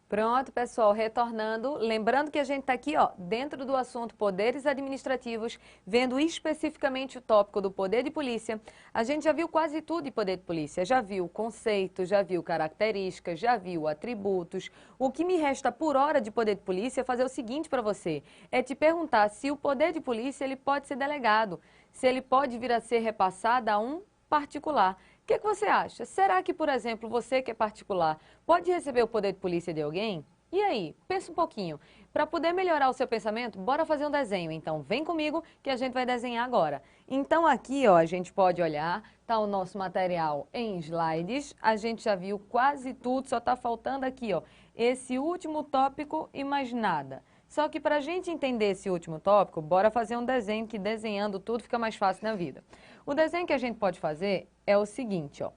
Pronto, pessoal, retornando, lembrando que a gente está aqui, ó, dentro do assunto poderes administrativos, vendo especificamente o tópico do poder de polícia. A gente já viu quase tudo de poder de polícia, já viu conceitos, já viu características, já viu atributos. O que me resta por hora de poder de polícia é fazer o seguinte para você, é te perguntar se o poder de polícia ele pode ser delegado, se ele pode vir a ser repassado a um particular. O que você acha? Será que, por exemplo, você que é particular, pode receber o poder de polícia de alguém? E aí, pensa um pouquinho. Para poder melhorar o seu pensamento, bora fazer um desenho. Então, vem comigo que a gente vai desenhar agora. Então, aqui, ó, a gente pode olhar, tá o nosso material em slides. A gente já viu quase tudo, só tá faltando aqui, ó, esse último tópico e mais nada. Só que para a gente entender esse último tópico, bora fazer um desenho que desenhando tudo fica mais fácil na vida. O desenho que a gente pode fazer é o seguinte, ó.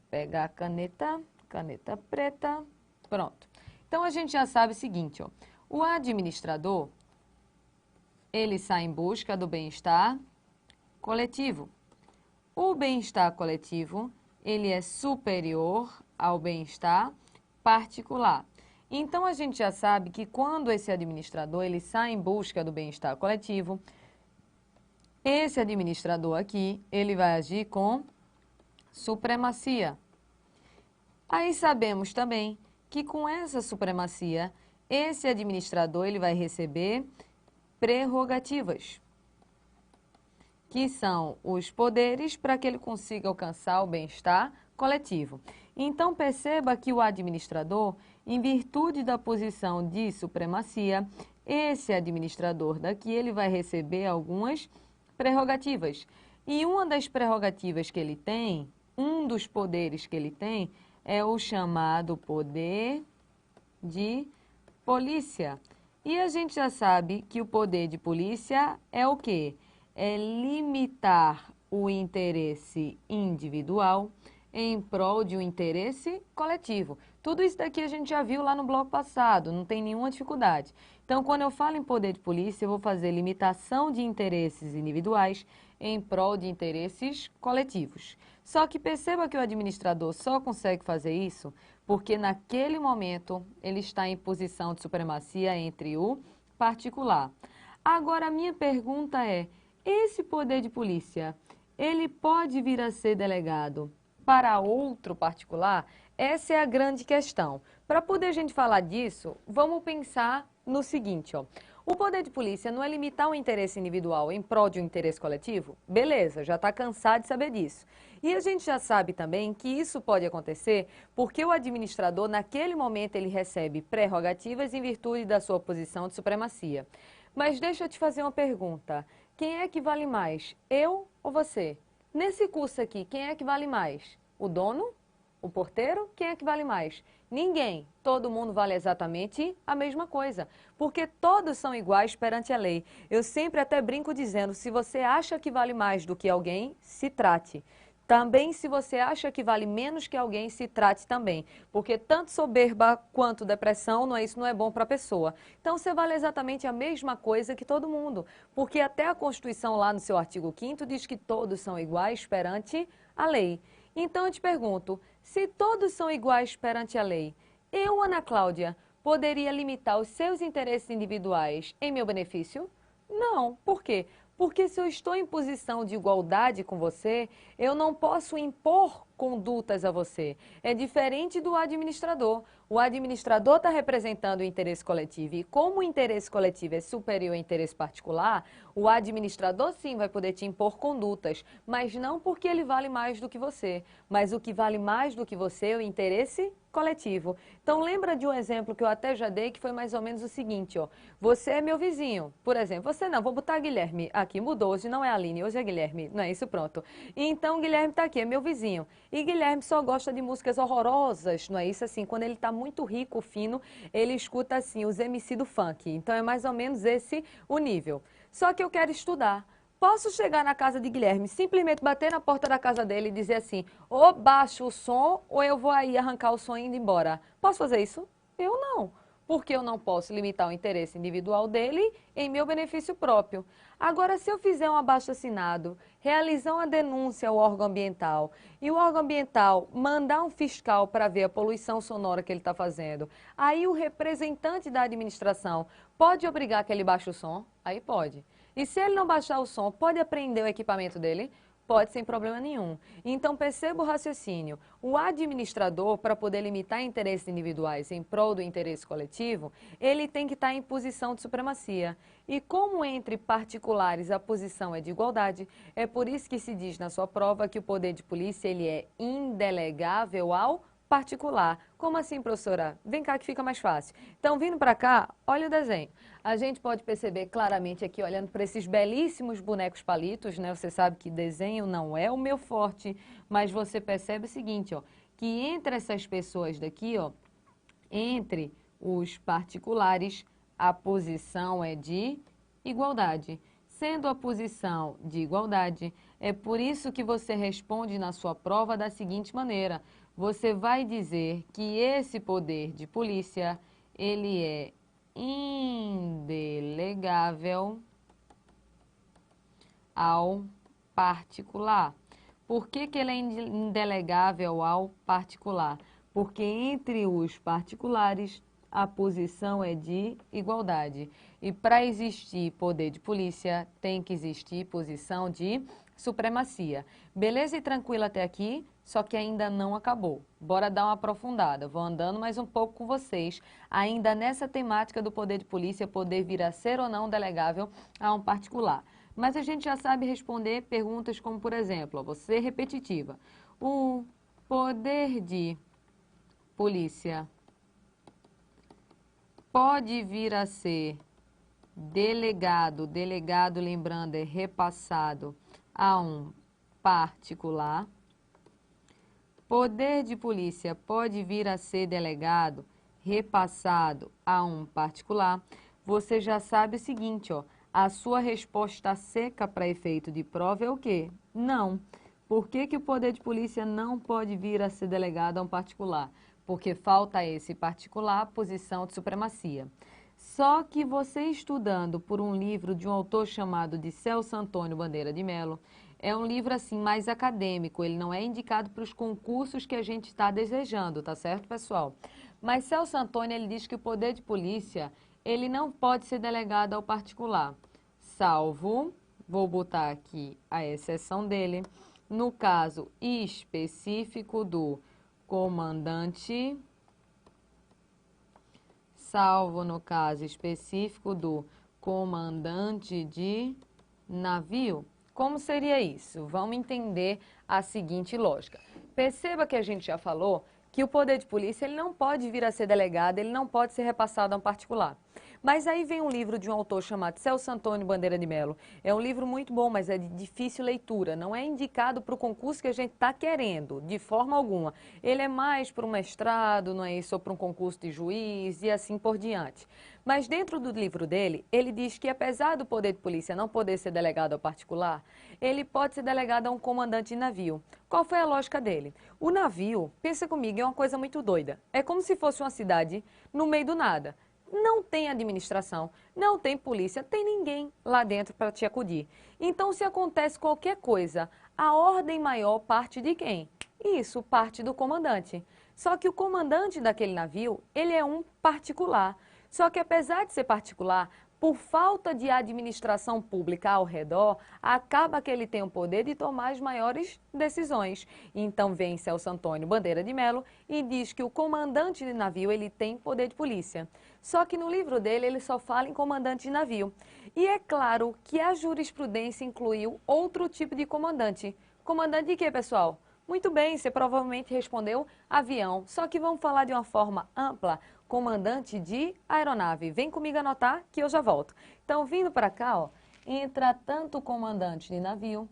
Pegar a caneta preta, pronto. Então a gente já sabe o seguinte, ó. O administrador, ele sai em busca do bem-estar coletivo. O bem-estar coletivo, ele é superior ao bem-estar particular. Então, a gente já sabe que quando esse administrador ele sai em busca do bem-estar coletivo, esse administrador aqui, ele vai agir com supremacia. Aí sabemos também que com essa supremacia, esse administrador ele vai receber prerrogativas, que são os poderes para que ele consiga alcançar o bem-estar coletivo. Então, perceba que o administrador, em virtude da posição de supremacia, esse administrador daqui, ele vai receber algumas prerrogativas. E uma das prerrogativas que ele tem, um dos poderes que ele tem, é o chamado poder de polícia. E a gente já sabe que o poder de polícia é o quê? É limitar o interesse individual em prol de um interesse coletivo. Tudo isso daqui a gente já viu lá no bloco passado, não tem nenhuma dificuldade. Então, quando eu falo em poder de polícia, eu vou fazer limitação de interesses individuais em prol de interesses coletivos. Só que perceba que o administrador só consegue fazer isso porque naquele momento ele está em posição de supremacia entre o particular. Agora, a minha pergunta é, esse poder de polícia, ele pode vir a ser delegado para outro particular? Essa é a grande questão. Para poder a gente falar disso, vamos pensar no seguinte, ó. O poder de polícia não é limitar o interesse individual em prol de um interesse coletivo? Beleza, já está cansado de saber disso. E a gente já sabe também que isso pode acontecer porque o administrador, naquele momento, ele recebe prerrogativas em virtude da sua posição de supremacia. Mas deixa eu te fazer uma pergunta. Quem é que vale mais, eu ou você? Nesse curso aqui, quem é que vale mais? O dono? O porteiro? Quem é que vale mais? Ninguém. Todo mundo vale exatamente a mesma coisa, porque todos são iguais perante a lei. Eu sempre até brinco dizendo, se você acha que vale mais do que alguém, se trate. Também, se você acha que vale menos que alguém, se trate também. Porque tanto soberba quanto depressão, isso não é bom para a pessoa. Então, você vale exatamente a mesma coisa que todo mundo. Porque até a Constituição, lá no seu artigo 5º, diz que todos são iguais perante a lei. Então, eu te pergunto, se todos são iguais perante a lei, eu, Ana Cláudia, poderia limitar os seus interesses individuais em meu benefício? Não. Por quê? Porque se eu estou em posição de igualdade com você, eu não posso impor condutas a você. É diferente do administrador. O administrador está representando o interesse coletivo e como o interesse coletivo é superior ao interesse particular, o administrador sim vai poder te impor condutas, mas não porque ele vale mais do que você, mas o que vale mais do que você é o interesse coletivo. Então lembra de um exemplo que eu até já dei que foi mais ou menos o seguinte, ó. Você é meu vizinho, por exemplo, você não, vou botar Guilherme aqui, mudou, hoje não é a Aline, hoje é Guilherme, não é isso, pronto. Então Guilherme está aqui, é meu vizinho. E Guilherme só gosta de músicas horrorosas, não é isso assim? Quando ele está muito rico, fino, ele escuta assim, os MC do funk. Então é mais ou menos esse o nível. Só que eu quero estudar. Posso chegar na casa de Guilherme, simplesmente bater na porta da casa dele e dizer assim, ou baixo o som, ou eu vou aí arrancar o som e ir embora. Posso fazer isso? Eu não. porque eu não posso limitar o interesse individual dele em meu benefício próprio. Agora, se eu fizer um abaixo-assinado, realizar uma denúncia ao órgão ambiental e o órgão ambiental mandar um fiscal para ver a poluição sonora que ele está fazendo, aí o representante da administração pode obrigar que ele baixe o som? Aí pode. E se ele não baixar o som, pode apreender o equipamento dele? Pode, sem problema nenhum. Então, perceba o raciocínio. O administrador, para poder limitar interesses individuais em prol do interesse coletivo, ele tem que estar em posição de supremacia. E como entre particulares a posição é de igualdade, é por isso que se diz na sua prova que o poder de polícia ele é indelegável ao particular. Como assim, professora? Vem cá que fica mais fácil. Então, vindo para cá, olha o desenho. A gente pode perceber claramente aqui, olhando para esses belíssimos bonecos palitos, né? Você sabe que desenho não é o meu forte, mas você percebe o seguinte, ó, que entre essas pessoas daqui, ó, entre os particulares, a posição é de igualdade. Sendo a posição de igualdade, é por isso que você responde na sua prova da seguinte maneira. Você vai dizer que esse poder de polícia, ele é indelegável ao particular. Por que ele é indelegável ao particular? Porque entre os particulares a posição é de igualdade. E para existir poder de polícia, tem que existir posição de supremacia. Beleza e tranquilo até aqui? Só que ainda não acabou. Bora dar uma aprofundada. Vou andando mais um pouco com vocês, ainda nessa temática do poder de polícia, poder vir a ser ou não delegável a um particular. Mas a gente já sabe responder perguntas como, por exemplo, vou ser repetitiva. O poder de polícia pode vir a ser delegado, lembrando, é repassado a um particular. Poder de polícia pode vir a ser delegado, repassado a um particular. Você já sabe o seguinte, ó, a sua resposta seca para efeito de prova é o quê? Não. Por que o poder de polícia não pode vir a ser delegado a um particular? Porque falta a esse particular posição de supremacia. Só que você estudando por um livro de um autor chamado de Celso Antônio Bandeira de Melo, é um livro assim mais acadêmico, ele não é indicado para os concursos que a gente está desejando, tá certo, pessoal? Mas Celso Antônio, ele diz que o poder de polícia, ele não pode ser delegado ao particular, salvo, vou botar aqui a exceção dele, no caso específico do comandante, salvo no caso específico do comandante de navio. Como seria isso? Vamos entender a seguinte lógica. Perceba que a gente já falou que o poder de polícia ele não pode vir a ser delegado, ele não pode ser repassado a um particular. Mas aí vem um livro de um autor chamado Celso Antônio Bandeira de Melo. É um livro muito bom, mas é de difícil leitura. Não é indicado para o concurso que a gente está querendo, de forma alguma. Ele é mais para um mestrado, não é isso, ou para um concurso de juiz e assim por diante. Mas dentro do livro dele, ele diz que apesar do poder de polícia não poder ser delegado ao particular, ele pode ser delegado a um comandante de navio. Qual foi a lógica dele? O navio, pensa comigo, é uma coisa muito doida. É como se fosse uma cidade no meio do nada. Não tem administração, não tem polícia, tem ninguém lá dentro para te acudir. Então, se acontece qualquer coisa, a ordem maior parte de quem? Isso, parte do comandante. Só que o comandante daquele navio, ele é um particular. Só que apesar de ser particular, por falta de administração pública ao redor, acaba que ele tem o poder de tomar as maiores decisões. Então vem Celso Antônio Bandeira de Melo e diz que o comandante de navio ele tem poder de polícia. Só que no livro dele ele só fala em comandante de navio. E é claro que a jurisprudência incluiu outro tipo de comandante. Comandante de quê, pessoal? Muito bem, você provavelmente respondeu avião, só que vamos falar de uma forma ampla, comandante de aeronave. Vem comigo anotar que eu já volto. Então, vindo para cá, ó, entra tanto o comandante de navio,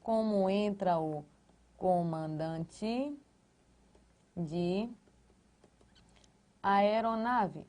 como entra o comandante de aeronave.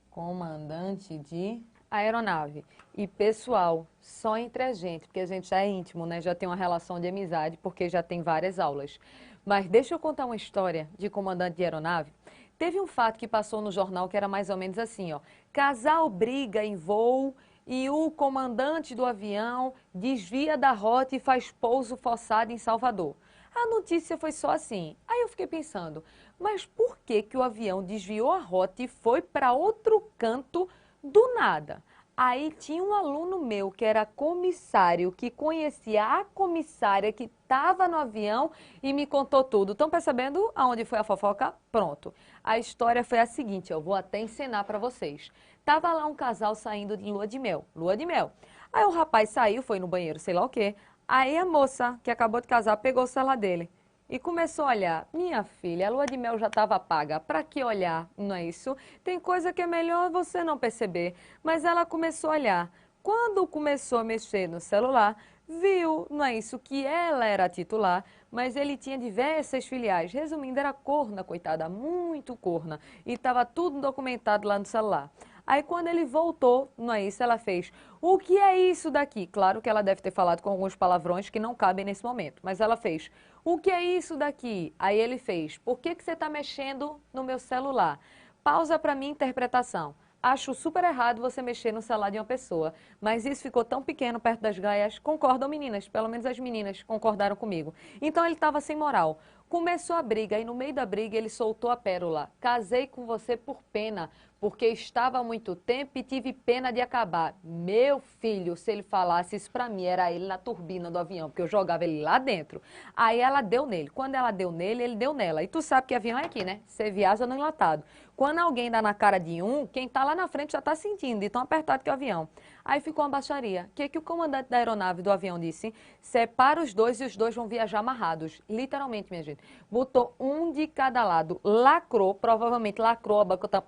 Comandante de aeronave. E pessoal, só entre a gente, porque a gente já é íntimo, né? Já tem uma relação de amizade, porque já tem várias aulas. Mas deixa eu contar uma história de comandante de aeronave. Teve um fato que passou no jornal que era mais ou menos assim, ó. Casal briga em voo e o comandante do avião desvia da rota e faz pouso forçado em Salvador. A notícia foi só assim. Aí eu fiquei pensando, mas por que que o avião desviou a rota e foi para outro canto do nada? Aí tinha um aluno meu que era comissário, que conhecia a comissária que estava no avião e me contou tudo. Estão percebendo aonde foi a fofoca? Pronto. A história foi a seguinte, eu vou até encenar para vocês. Tava lá um casal saindo de lua de mel, lua de mel. Aí o rapaz saiu, foi no banheiro, sei lá o quê. Aí a moça que acabou de casar pegou o celular dele e começou a olhar. Minha filha, a lua de mel já estava paga. Para que olhar? Não é isso? Tem coisa que é melhor você não perceber. Mas ela começou a olhar. Quando começou a mexer no celular, viu, não é isso, que ela era a titular, mas ele tinha diversas filiais. Resumindo, era corna, coitada, muito corna. E estava tudo documentado lá no celular. Aí quando ele voltou, não é isso, ela fez, o que é isso daqui? Claro que ela deve ter falado com alguns palavrões que não cabem nesse momento, mas ela fez, o que é isso daqui? Aí ele fez, por que que você está mexendo no meu celular? Pausa para minha interpretação. Acho super errado você mexer no celular de uma pessoa, mas isso ficou tão pequeno perto das gaias. Concordam, meninas? Pelo menos as meninas concordaram comigo. Então ele estava sem moral. Começou a briga e no meio da briga ele soltou a pérola. Casei com você por pena, porque estava há muito tempo e tive pena de acabar. Meu filho, se ele falasse isso pra mim, era ele na turbina do avião, porque eu jogava ele lá dentro. Aí ela deu nele. Quando ela deu nele, ele deu nela. E tu sabe que avião é aqui, né? Você viaja no enlatado. Quando alguém dá na cara de um, quem tá lá na frente já tá sentindo, de tão apertado que é o avião. Aí ficou uma baixaria. O que que o comandante da aeronave do avião disse? Separa os dois e os dois vão viajar amarrados. Literalmente, minha gente. Botou um de cada lado. Lacrou, provavelmente lacrou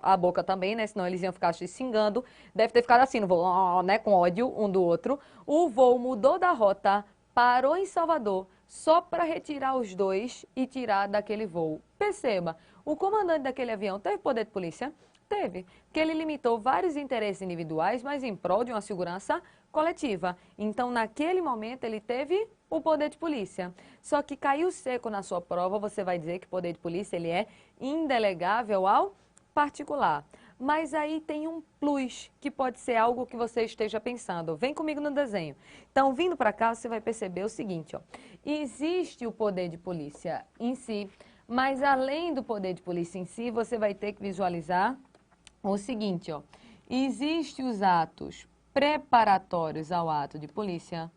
a boca também, né? Senão eles iam ficar se xingando. Deve ter ficado assim no voo, né? Com ódio um do outro. O voo mudou da rota, parou em Salvador, só para retirar os dois e tirar daquele voo. Perceba, o comandante daquele avião teve poder de polícia? Teve, porque ele limitou vários interesses individuais, mas em prol de uma segurança coletiva. Então, naquele momento, ele teve o poder de polícia. Só que caiu seco na sua prova, você vai dizer que o poder de polícia ele é indelegável ao particular. Mas aí tem um plus, que pode ser algo que você esteja pensando. Vem comigo no desenho. Então, vindo para cá, você vai perceber o seguinte, ó. Existe o poder de polícia em si, mas além do poder de polícia em si, você vai ter que visualizar o seguinte, ó. Existem os atos preparatórios ao ato de polícia,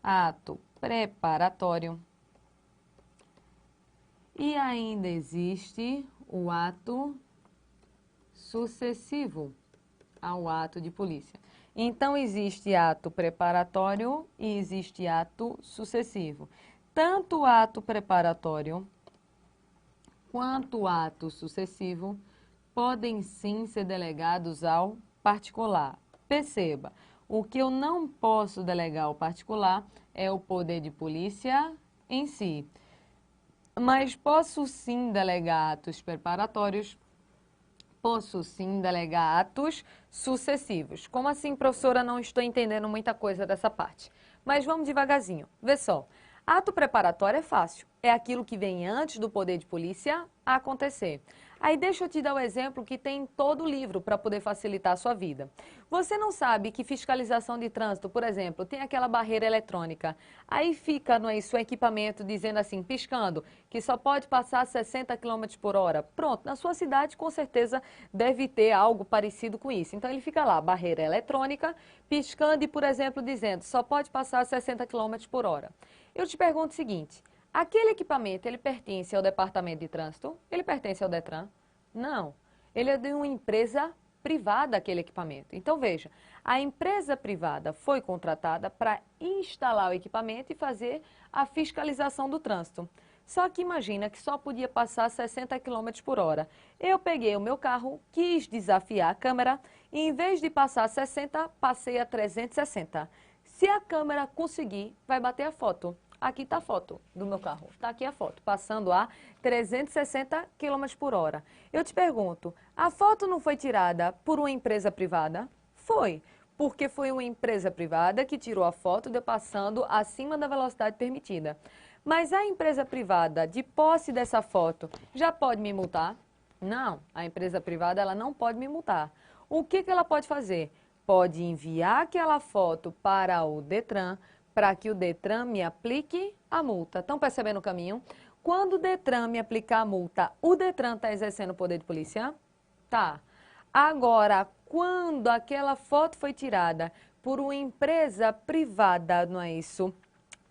ato preparatório, e ainda existe o ato sucessivo ao ato de polícia. Então, existe ato preparatório e existe ato sucessivo. Tanto o ato preparatório quanto o ato sucessivo podem sim ser delegados ao particular. Perceba, o que eu não posso delegar ao particular é o poder de polícia em si. Mas posso sim delegar atos preparatórios, posso sim delegar atos sucessivos. Como assim, professora? Não estou entendendo muita coisa dessa parte. Mas vamos devagarzinho. Vê só. Ato preparatório é fácil. É aquilo que vem antes do poder de polícia acontecer. Aí deixa eu te dar o exemplo que tem em todo o livro para poder facilitar a sua vida. Você não sabe que fiscalização de trânsito, por exemplo, tem aquela barreira eletrônica. Aí fica, não é isso, o equipamento dizendo assim, piscando, que só pode passar 60 km por hora. Pronto, na sua cidade com certeza deve ter algo parecido com isso. Então ele fica lá, barreira eletrônica, piscando e, por exemplo, dizendo, só pode passar 60 km por hora. Eu te pergunto o seguinte, aquele equipamento, ele pertence ao Departamento de Trânsito? Ele pertence ao Detran? Não. Ele é de uma empresa privada, aquele equipamento. Então, veja, a empresa privada foi contratada para instalar o equipamento e fazer a fiscalização do trânsito. Só que imagina que só podia passar 60 km por hora. Eu peguei o meu carro, quis desafiar a câmera e em vez de passar 60, passei a 360. Se a câmera conseguir, vai bater a foto. Aqui está a foto do meu carro. Está aqui a foto, passando a 360 km por hora. Eu te pergunto, a foto não foi tirada por uma empresa privada? Foi, porque foi uma empresa privada que tirou a foto de eu passando acima da velocidade permitida. Mas a empresa privada, de posse dessa foto, já pode me multar? Não, a empresa privada ela não pode me multar. O que ela pode fazer? Pode enviar aquela foto para o Detran, para que o Detran me aplique a multa. Estão percebendo o caminho? Quando o Detran me aplicar a multa, o Detran está exercendo o poder de polícia? Tá. Agora, quando aquela foto foi tirada por uma empresa privada, não é isso?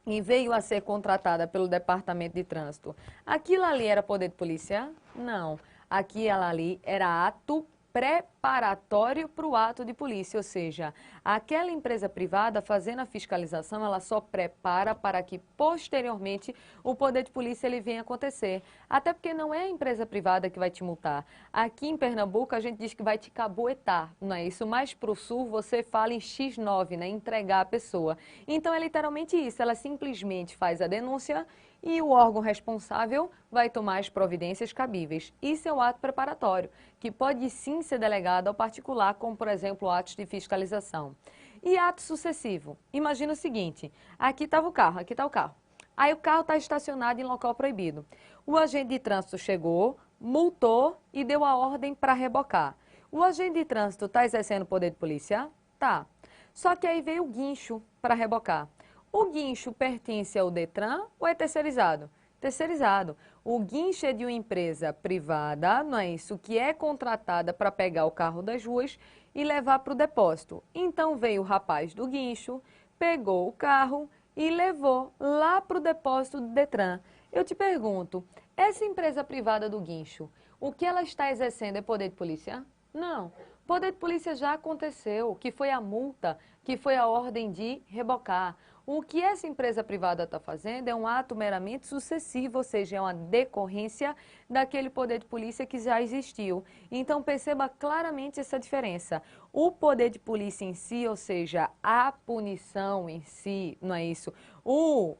E veio a ser contratada pelo Departamento de Trânsito, aquilo ali era poder de polícia? Não. Aquilo ali era ato preparatório para o ato de polícia, ou seja, aquela empresa privada fazendo a fiscalização, ela só prepara para que posteriormente o poder de polícia ele venha acontecer. Até porque não é a empresa privada que vai te multar. Aqui em Pernambuco a gente diz que vai te caboetar, não é isso? Mas para o sul você fala em X9, né? Entregar a pessoa. Então é literalmente isso, ela simplesmente faz a denúncia e o órgão responsável vai tomar as providências cabíveis. Isso é o ato preparatório, que pode sim ser delegado ao particular, como por exemplo atos de fiscalização. E ato sucessivo, imagina o seguinte, aqui estava o carro, aqui está o carro. Aí o carro está estacionado em local proibido. O agente de trânsito chegou, multou e deu a ordem para rebocar. O agente de trânsito está exercendo poder de polícia? Tá. Só que aí veio o guincho para rebocar. O guincho pertence ao Detran ou é terceirizado? Terceirizado. O guincho é de uma empresa privada, não é isso, que é contratada para pegar o carro das ruas e levar para o depósito. Então veio o rapaz do guincho, pegou o carro e levou lá para o depósito do Detran. Eu te pergunto, essa empresa privada do guincho, o que ela está exercendo é poder de polícia? Não. Poder de polícia já aconteceu, que foi a multa, que foi a ordem de rebocar. O que essa empresa privada está fazendo é um ato meramente sucessivo, ou seja, é uma decorrência daquele poder de polícia que já existiu. Então perceba claramente essa diferença. O poder de polícia em si, ou seja, a punição em si, não é isso? O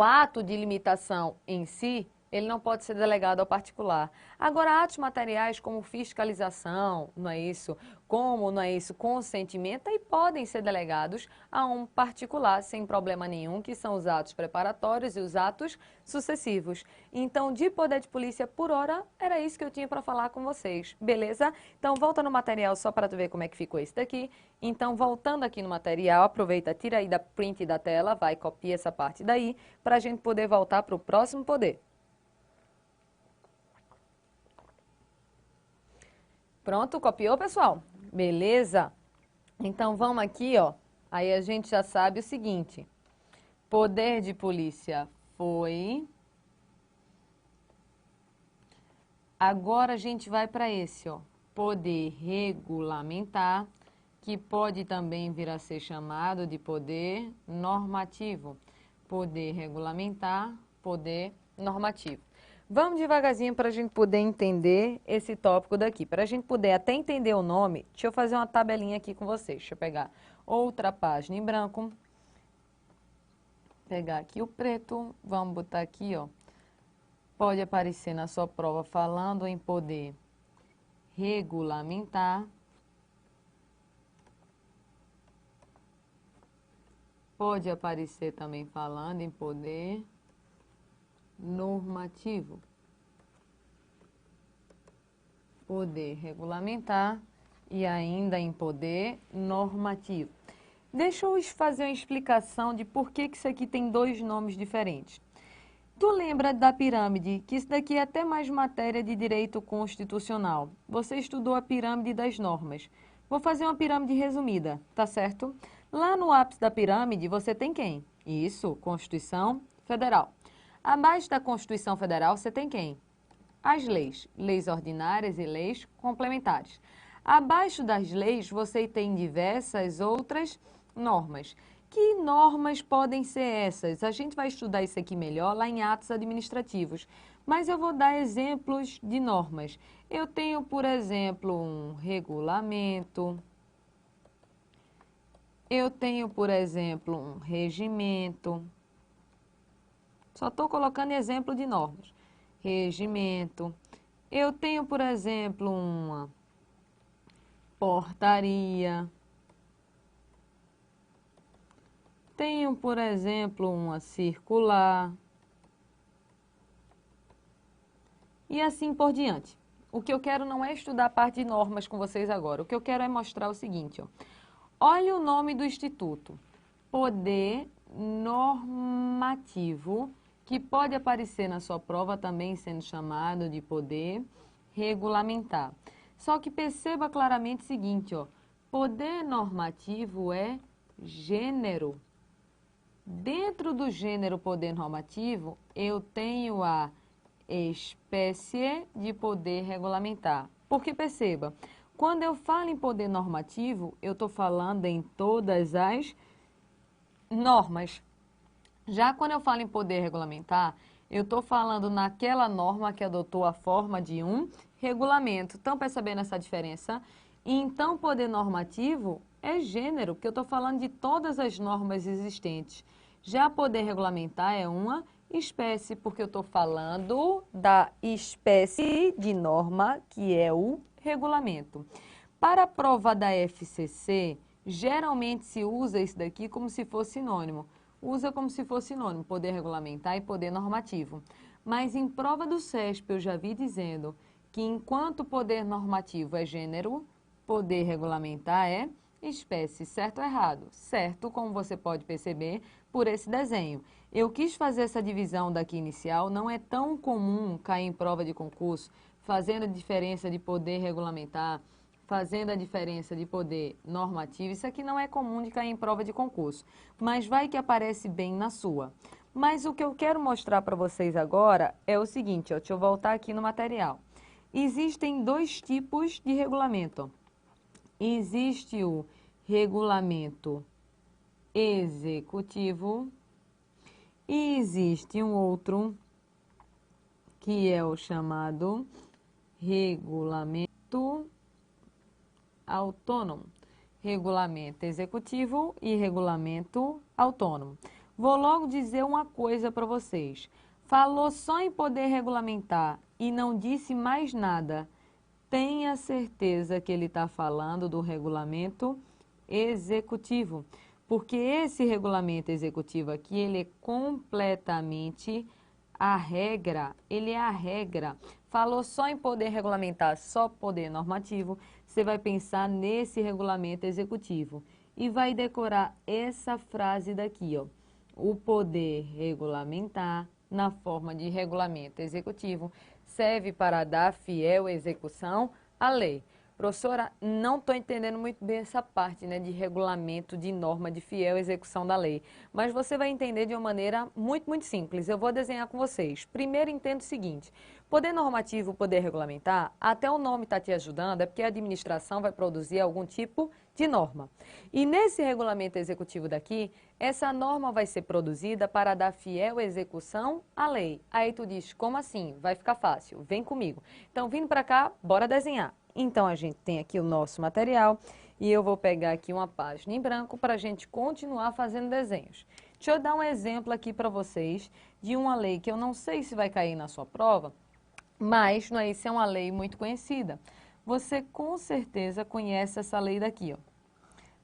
ato de limitação em si, ele não pode ser delegado ao particular. Agora, atos materiais como fiscalização, não é isso? Como, não é isso, consentimento, aí podem ser delegados a um particular sem problema nenhum, que são os atos preparatórios e os atos sucessivos. Então, de poder de polícia por hora, era isso que eu tinha para falar com vocês, beleza? Então, volta no material só para tu ver como é que ficou esse daqui. Então, voltando aqui no material, aproveita, tira aí da print da tela, vai, copia essa parte daí, para a gente poder voltar para o próximo poder. Pronto, copiou, pessoal? Beleza? Então, vamos aqui, ó. Aí a gente já sabe o seguinte. Poder de polícia foi. Agora a gente vai para esse, ó. Poder regulamentar, que pode também vir a ser chamado de poder normativo. Poder regulamentar, poder normativo. Vamos devagarzinho para a gente poder entender esse tópico daqui. Para a gente poder até entender o nome, deixa eu fazer uma tabelinha aqui com vocês. Deixa eu pegar outra página em branco. Pegar aqui o preto. Vamos botar aqui, ó. Pode aparecer na sua prova falando em poder regulamentar. Pode aparecer também falando em poder normativo. Poder regulamentar e ainda em poder normativo. Deixa eu fazer uma explicação de por que isso aqui tem dois nomes diferentes. Tu lembra da pirâmide, que isso daqui é até mais matéria de direito constitucional. Você estudou a pirâmide das normas. Vou fazer uma pirâmide resumida, tá certo? Lá no ápice da pirâmide você tem quem? Isso, Constituição Federal. Abaixo da Constituição Federal você tem quem? As leis, leis ordinárias e leis complementares. Abaixo das leis você tem diversas outras normas. Que normas podem ser essas? A gente vai estudar isso aqui melhor lá em atos administrativos, mas eu vou dar exemplos de normas. Eu tenho, por exemplo, um regulamento. Eu tenho, por exemplo, um regimento. Só estou colocando exemplo de normas. Regimento. Eu tenho, por exemplo, uma portaria. Tenho, por exemplo, uma circular. E assim por diante. O que eu quero não é estudar a parte de normas com vocês agora. O que eu quero é mostrar o seguinte, ó. Olha o nome do instituto. Poder normativo, que pode aparecer na sua prova também sendo chamado de poder regulamentar. Só que perceba claramente o seguinte, ó. Poder normativo é gênero. Dentro do gênero poder normativo, eu tenho a espécie de poder regulamentar. Porque perceba, quando eu falo em poder normativo, eu estou falando em todas as normas. Já quando eu falo em poder regulamentar, eu estou falando naquela norma que adotou a forma de um regulamento. Estão percebendo essa diferença? E então, poder normativo é gênero, porque eu estou falando de todas as normas existentes. Já poder regulamentar é uma espécie, porque eu estou falando da espécie de norma, que é o regulamento. Para a prova da FCC, geralmente se usa isso daqui como se fosse sinônimo. Usa como se fosse sinônimo, poder regulamentar e poder normativo. Mas em prova do CESP eu já vi dizendo que enquanto poder normativo é gênero, poder regulamentar é espécie. Certo ou errado? Certo, como você pode perceber por esse desenho. Eu quis fazer essa divisão daqui inicial, não é tão comum cair em prova de concurso, fazendo a diferença de poder regulamentar, fazendo a diferença de poder normativo. Isso aqui não é comum de cair em prova de concurso, mas vai que aparece bem na sua. Mas o que eu quero mostrar para vocês agora é o seguinte, ó, deixa eu voltar aqui no material. Existem dois tipos de regulamento. Existe o regulamento executivo e existe um outro que é o chamado regulamento autônomo. Regulamento executivo e regulamento autônomo. Vou logo dizer uma coisa para vocês. Falou só em poder regulamentar e não disse mais nada. Tenha certeza que ele está falando do regulamento executivo, porque esse regulamento executivo aqui, ele é completamente a regra, ele é a regra. Falou só em poder regulamentar, só poder normativo, você vai pensar nesse regulamento executivo e vai decorar essa frase daqui, ó. O poder regulamentar, na forma de regulamento executivo, serve para dar fiel execução à lei. Professora, não estou entendendo muito bem essa parte, né, de regulamento, de norma, de fiel execução da lei. Mas você vai entender de uma maneira muito simples. Eu vou desenhar com vocês. Primeiro, entenda o seguinte. Poder normativo, poder regulamentar, até o nome está te ajudando, é porque a administração vai produzir algum tipo de norma. E nesse regulamento executivo daqui, essa norma vai ser produzida para dar fiel execução à lei. Aí tu diz, como assim? Vai ficar fácil, vem comigo. Então, vindo para cá, bora desenhar. Então, a gente tem aqui o nosso material e eu vou pegar aqui uma página em branco para a gente continuar fazendo desenhos. Deixa eu dar um exemplo aqui para vocês de uma lei que eu não sei se vai cair na sua prova, mas não é isso, é uma lei muito conhecida. Você com certeza conhece essa lei daqui, ó.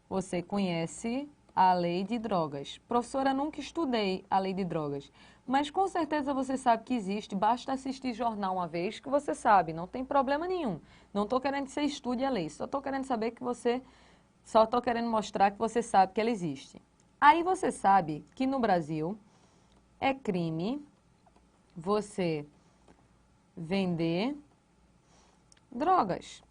Você conhece a lei de drogas. Professora, nunca estudei a lei de drogas, mas com certeza você sabe que existe, basta assistir jornal uma vez que você sabe, não tem problema nenhum. Não estou querendo que você estude a lei, só estou querendo saber que você, só estou querendo mostrar que você sabe que ela existe. Aí você sabe que no Brasil é crime você vender drogas.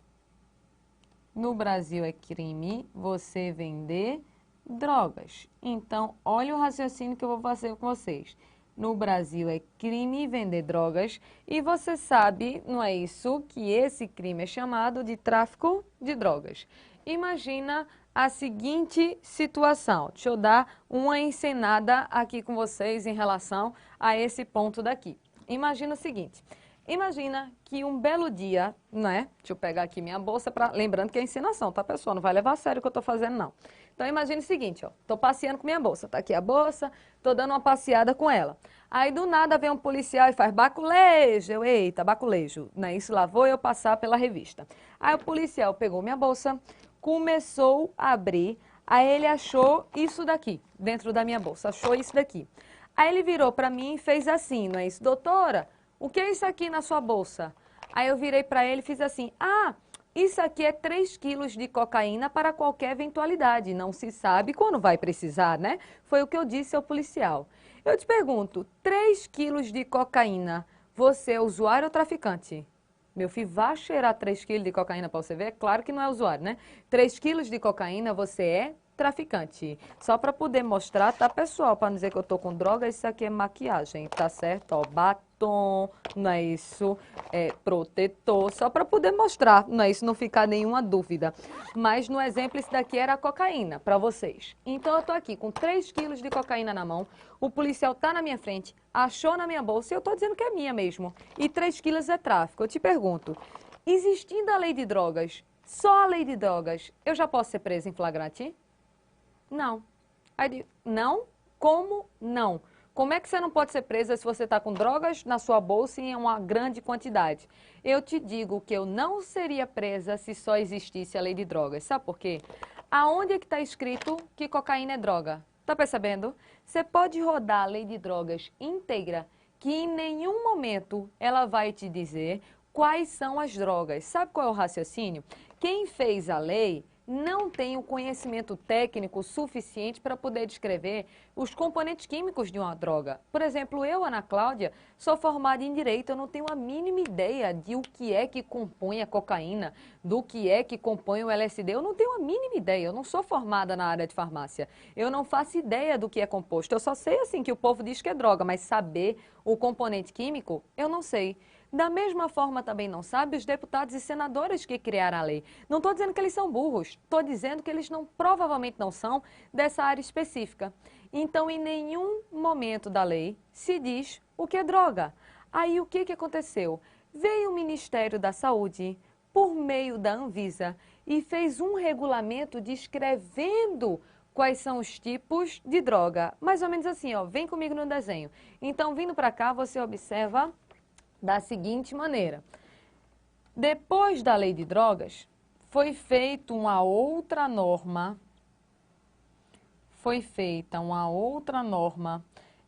No Brasil é crime você vender drogas. Então, olha o raciocínio que eu vou fazer com vocês. No Brasil é crime vender drogas e você sabe, não é isso, que esse crime é chamado de tráfico de drogas. Imagina a seguinte situação. Deixa eu dar uma encenada aqui com vocês em relação a esse ponto daqui. Imagina o seguinte. Imagina que um belo dia, né? Deixa eu pegar aqui minha bolsa, lembrando que é ensinação, tá, pessoal? Não vai levar a sério o que eu tô fazendo, não. Então, imagine o seguinte, ó. Tô passeando com minha bolsa. Tá aqui a bolsa, tô dando uma passeada com ela. Aí, do nada, vem um policial e faz baculejo. Eu, eita, baculejo. Né? Isso lá vou eu passar pela revista. Aí, o policial pegou minha bolsa, começou a abrir Aí ele achou isso daqui, dentro da minha bolsa, achou isso daqui. Aí ele virou para mim e fez assim, não é isso? Doutora, o que é isso aqui na sua bolsa? Aí eu virei para ele e fiz assim, isso aqui é 3 quilos de cocaína para qualquer eventualidade, não se sabe quando vai precisar, né? Foi o que eu disse ao policial. Eu te pergunto, 3 quilos de cocaína, você é usuário ou traficante? Meu filho, vá cheirar 3 quilos de cocaína para você ver? É claro que não é usuário, né? 3 quilos de cocaína, você é traficante. Só para poder mostrar, tá, pessoal? Para não dizer que eu tô com droga, isso aqui é maquiagem, tá certo? Ó, batom, não é isso? É protetor, só para poder mostrar, não é isso? Não ficar nenhuma dúvida. Mas no exemplo, esse daqui era a cocaína, para vocês. Então eu tô aqui com 3 quilos de cocaína na mão, o policial tá na minha frente, achou na minha bolsa e eu tô dizendo que é minha mesmo. E 3 quilos é tráfico. Eu te pergunto, existindo a lei de drogas, só a lei de drogas, eu já posso ser presa em flagrante? Não. Aí digo, não? Como não? Como é que você não pode ser presa se você está com drogas na sua bolsa e em uma grande quantidade? Eu te digo que eu não seria presa se só existisse a lei de drogas. Sabe por quê? Aonde é que está escrito que cocaína é droga? Tá percebendo? Você pode rodar a lei de drogas íntegra, que em nenhum momento ela vai te dizer quais são as drogas. Sabe qual é o raciocínio? Quem fez a lei não tem o conhecimento técnico suficiente para poder descrever os componentes químicos de uma droga. Por exemplo, eu, Ana Cláudia, sou formada em Direito, eu não tenho a mínima ideia de o que é que compõe a cocaína, do que é que compõe o LSD, eu não tenho a mínima ideia, eu não sou formada na área de farmácia, eu não faço ideia do que é composto, eu só sei assim que o povo diz que é droga, mas saber o componente químico, eu não sei. Da mesma forma também não sabe os deputados e senadores que criaram a lei. Não estou dizendo que eles são burros, estou dizendo que eles provavelmente não são dessa área específica. Então, em nenhum momento da lei se diz o que é droga. Aí, o que aconteceu? Veio o Ministério da Saúde, por meio da Anvisa, e fez um regulamento descrevendo quais são os tipos de droga. Mais ou menos assim, ó, vem comigo no desenho. Então, vindo para cá, você observa da seguinte maneira. Depois da lei de drogas, foi feita uma outra norma.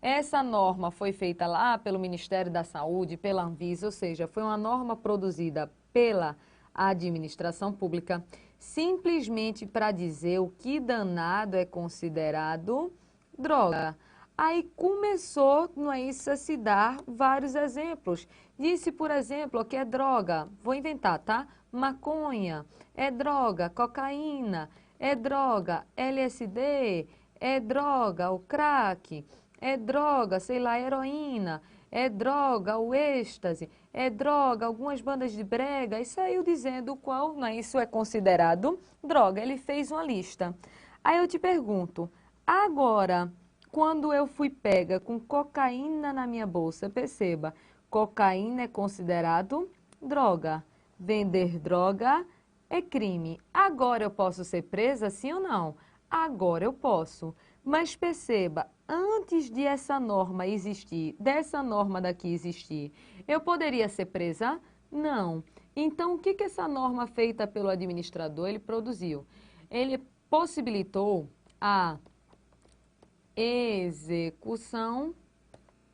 Essa norma foi feita lá pelo Ministério da Saúde, pela Anvisa, ou seja, foi uma norma produzida pela administração pública, simplesmente para dizer o que danado é considerado droga. Aí começou, não é isso, a se dar vários exemplos. Disse, por exemplo, que é droga, vou inventar, tá? Maconha, é droga, cocaína, é droga, LSD, é droga, o crack, é droga, sei lá, heroína, é droga, o êxtase, é droga, algumas bandas de brega, e saiu dizendo o qual, não é, isso é considerado droga. Ele fez uma lista. Aí eu te pergunto, agora, quando eu fui pega com cocaína na minha bolsa, perceba, cocaína é considerado droga. Vender droga é crime. Agora eu posso ser presa, sim ou não? Agora eu posso. Mas perceba, antes de essa norma existir, dessa norma daqui existir, eu poderia ser presa? Não. Então, o que essa norma feita pelo administrador, ele produziu? Ele possibilitou a execução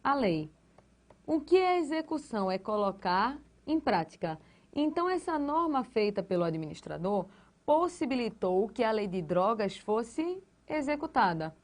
à lei. O que é execução? É colocar em prática. Então, essa norma feita pelo administrador possibilitou que a lei de drogas fosse executada.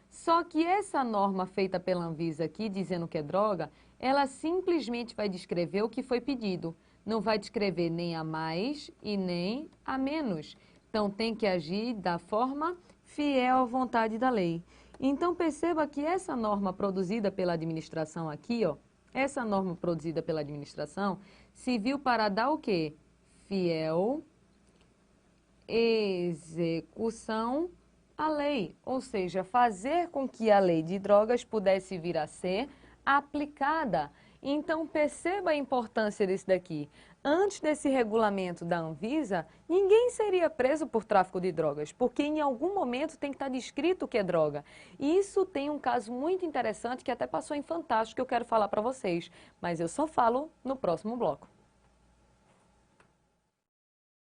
Só que essa norma feita pela Anvisa aqui, dizendo que é droga, ela simplesmente vai descrever o que foi pedido. Não vai descrever nem a mais e nem a menos. Então, tem que agir da forma fiel à vontade da lei. Então, perceba que essa norma produzida pela administração aqui, ó, essa norma produzida pela administração serviu para dar o quê? Fiel execução à lei, ou seja, fazer com que a lei de drogas pudesse vir a ser aplicada. Então, perceba a importância disso daqui. Antes desse regulamento da Anvisa, ninguém seria preso por tráfico de drogas, porque em algum momento tem que estar descrito o que é droga. E isso tem um caso muito interessante que até passou em Fantástico que eu quero falar para vocês, mas eu só falo no próximo bloco.